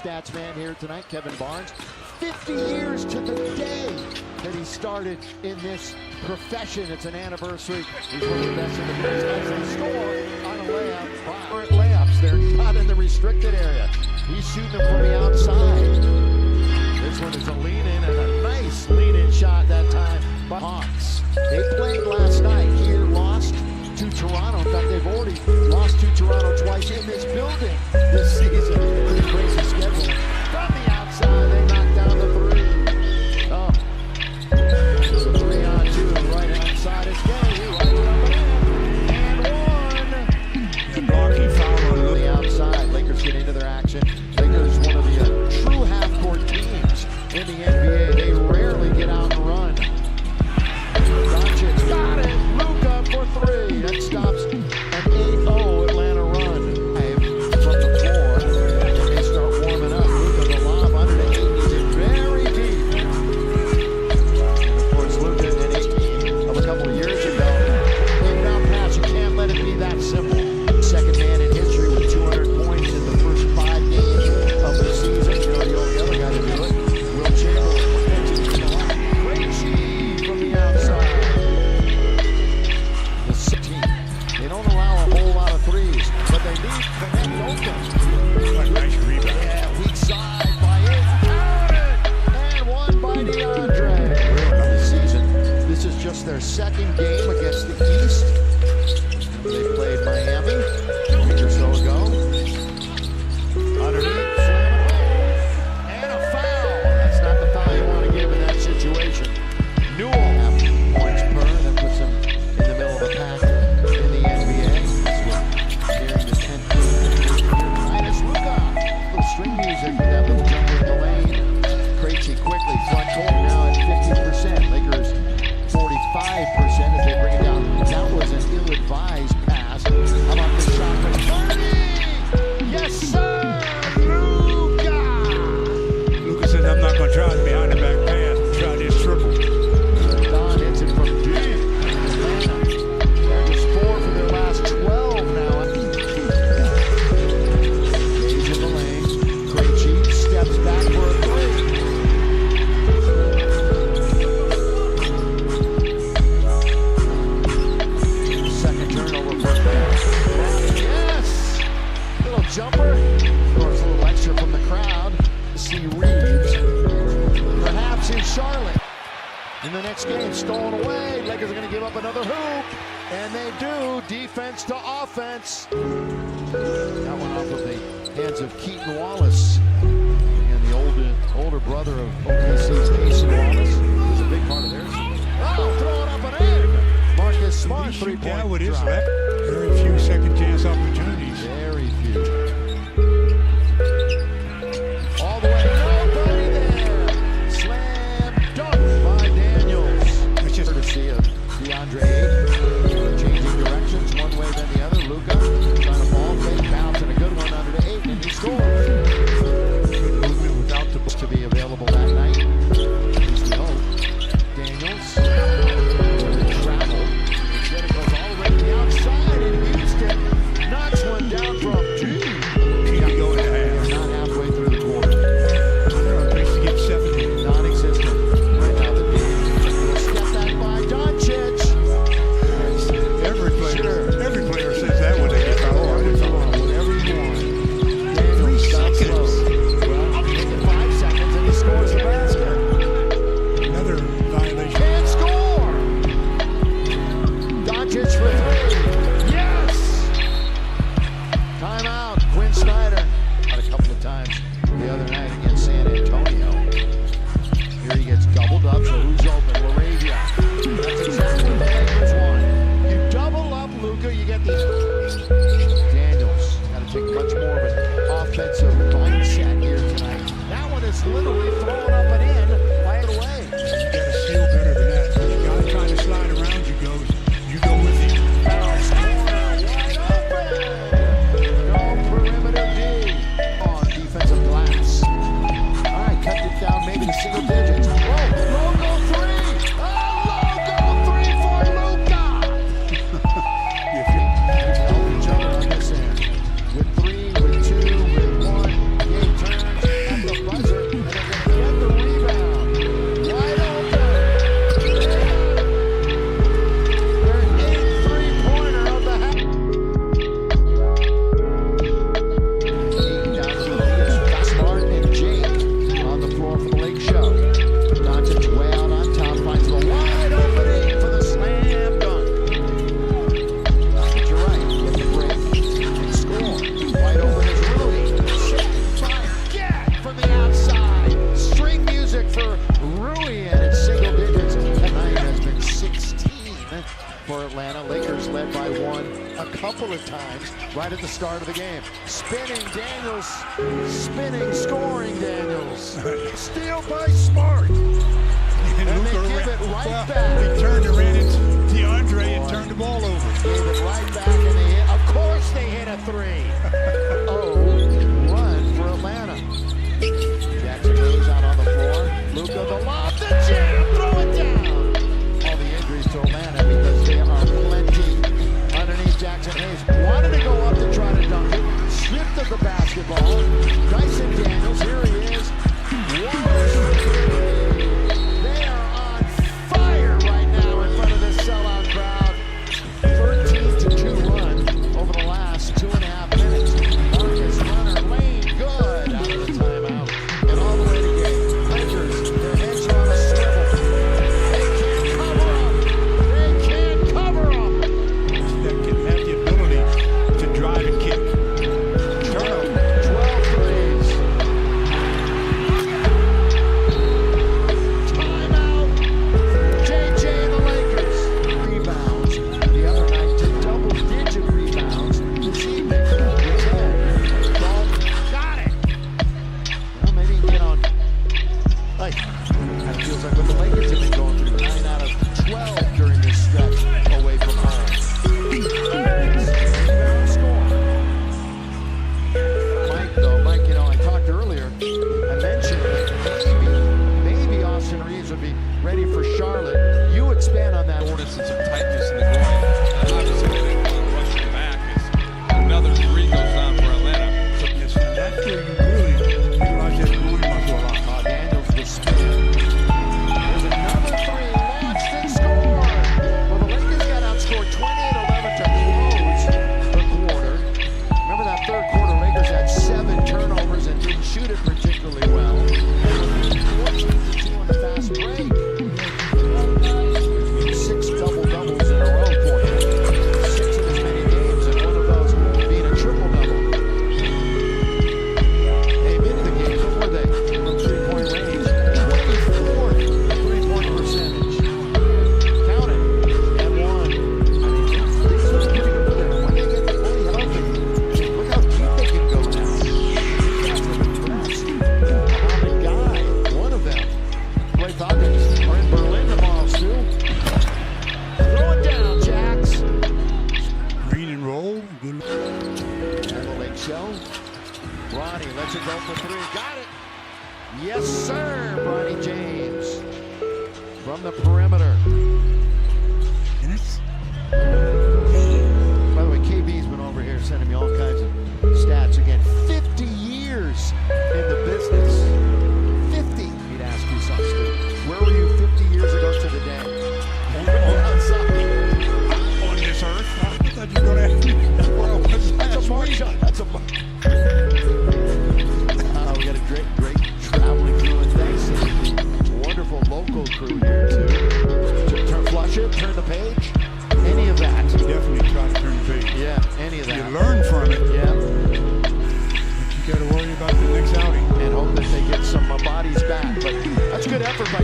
stats man here tonight, Kevin Barnes. 50 years to the day that he started in this profession. It's an anniversary. He's one of the best in the business. As they score on a layup. Current layups, they're not in the restricted area. He's shooting them from the outside. This one is a lean-in and a nice lean-in shot that time by Hawks. They played last night here, lost to Toronto. In fact, they've already lost to Toronto twice in this building this season. Pretty crazy schedule. From the outside, they knock down the three. Oh, it's a 3-on-2 right outside. It's Gay. Right up and one. Blocking foul on the outside. Lakers get into their action. Lakers, one of the true half-court teams in the NBA. They rarely get out and run. Doncic got it. Luka for three. That stops an 8-0 Atlanta run. From the floor, and they start warming up. Luka the lob under the 8. He's in very deep. Of course, Luka in 18 of a couple of years ago. Inbound pass. You can't let it be that simple. Second man in history with 200 points in the first 5 games of the season. You know, the only other guy to do it. Will Chamberlain. Great G from the outside. The team. They don't allow a whole lot of threes, but they leave connect open. A nice rebound. Yeah, weak side by it. And one by DeAndre. This season, this is just their second game against the East. They played Miami a week or so ago. Underneath, and a foul. That's not the foul you want to give in that situation. Newell, half points per. That puts them in the middle of a pack in the NBA. Nearing the 10th. Minus Luka. Little string music with that little jumper in the lane. Krejci quickly, front court now at 50%. Lakers 45% as they bring it down. That was an ill-advised pass. How about this shot from Sharpe? Yes, sir! Luka! Luka says, I'm not going to try it behind the back pass. Try this triple. Don hits it from deep. Atlanta. They're just 4 for their last 12 now. He's in the lane. Krejci steps back for a three. Second turnover for Atlanta. Yes! Little jumper. Of course, a little extra from the crowd. See Reeves. Perhaps in Charlotte. In the next game, stolen away. Lakers are going to give up another hoop. And they do. Defense to offense. That one off of the hands of Keaton Wallace. And the older brother of OKC's Casey Wallace. Was a big part of theirs. Oh, throw it up and in. Marcus Smart, Shoot 3-point that with his drop. left. Very few second chance opportunities. Very few. All the way. Nobody there. Slam dunk by Daniels. That's just Courtesy of DeAndre Ayton. Changing directions one way then the other. Luka trying to ball fake, bounce, and a good one under the 8, and he scores. Good movement without the ball to be available that night. At least we hope. Daniels. Travel. Instead it goes all the way to the outside, and Houston knocks one down from 2. couple of times right at the start of the game. Spinning Daniels, spinning, scoring Daniels. Steal by Smart. And they give it right back. He turned and ran into DeAndre and turned the ball over. Gave it right back, and they hit. Of course they hit a three. Run for Atlanta. Jackson goes out on the floor. Luka the lob, the jam, throw it down. All the injuries to Atlanta because there are plenty underneath Jackson Hayes. Wanted to go up to try to dunk it. Stripped of the basketball. Dyson Daniels, here he is. They are on fire right now in front of this sellout crowd. 13-2 run over the last 2.5 minutes. Marcus Runner, Lane, good out of the timeout. And all the way to game. Lakers, their heads are on a swivel. They can't cover them. They can't cover them. That can have the ability to drive and kick. Turnover, 12 threes. Timeout. JJ and the Lakers. Rebounds. The other night to double-digit rebounds this evening. Ball got it. Well, maybe he can get on. Like, kind of feels like what the Lakers have been going through. 9 out of 12 during this stretch away from home. Score. Mike, you know, I talked earlier. I mentioned that maybe Austin Reeves would be ready for Charlotte. You expand on that. Hornets and some tightness in the groin. And obviously, when they want to rush him back, another three goes on for Atlanta. Yes, and that's where you really utilize that groin muscle a lot. Daniels the spin. There's another three launched and scored. Well, the Lakers got outscored 28-11 to close the quarter. Remember that third quarter, Lakers had 7 turnovers and didn't shoot it particularly well. 14-2 on the fast break. 6 double-doubles in a row for him. 6 of as many games, and one of those being a triple-double. Came into the game, what were they? From three-point range. 24th three-point percentage. Count it. And one. I mean, things look pretty good for them. When they get fully healthy, look how deep they can go now. I'm impressed. Mohammed Guy, one of them. Ray Falcons are in Berlin tomorrow, Stu. Throw it down, Jax. Green and roll. Good. And the Lake Show. Ronnie lets it go for 3. Got it. Yes, sir, Bronny James. From the perimeter. And it's By the way, KB's been over here sending me all kinds of stats. Again, 50 years in the business. 50. He'd ask you something, Stu. Where were you 50 years ago to the day? Outside. on this earth. I thought you were going to ask me. That's a mark shot. That's a mark. We got a great traveling crew, and thanks to the wonderful local crew here too. Flush it, turn the page, any of that. Definitely try to turn the page. Yeah, any of You that. learn from it. Yeah, You got to worry about the next outing. and hope that they get some bodies back. But that's good effort by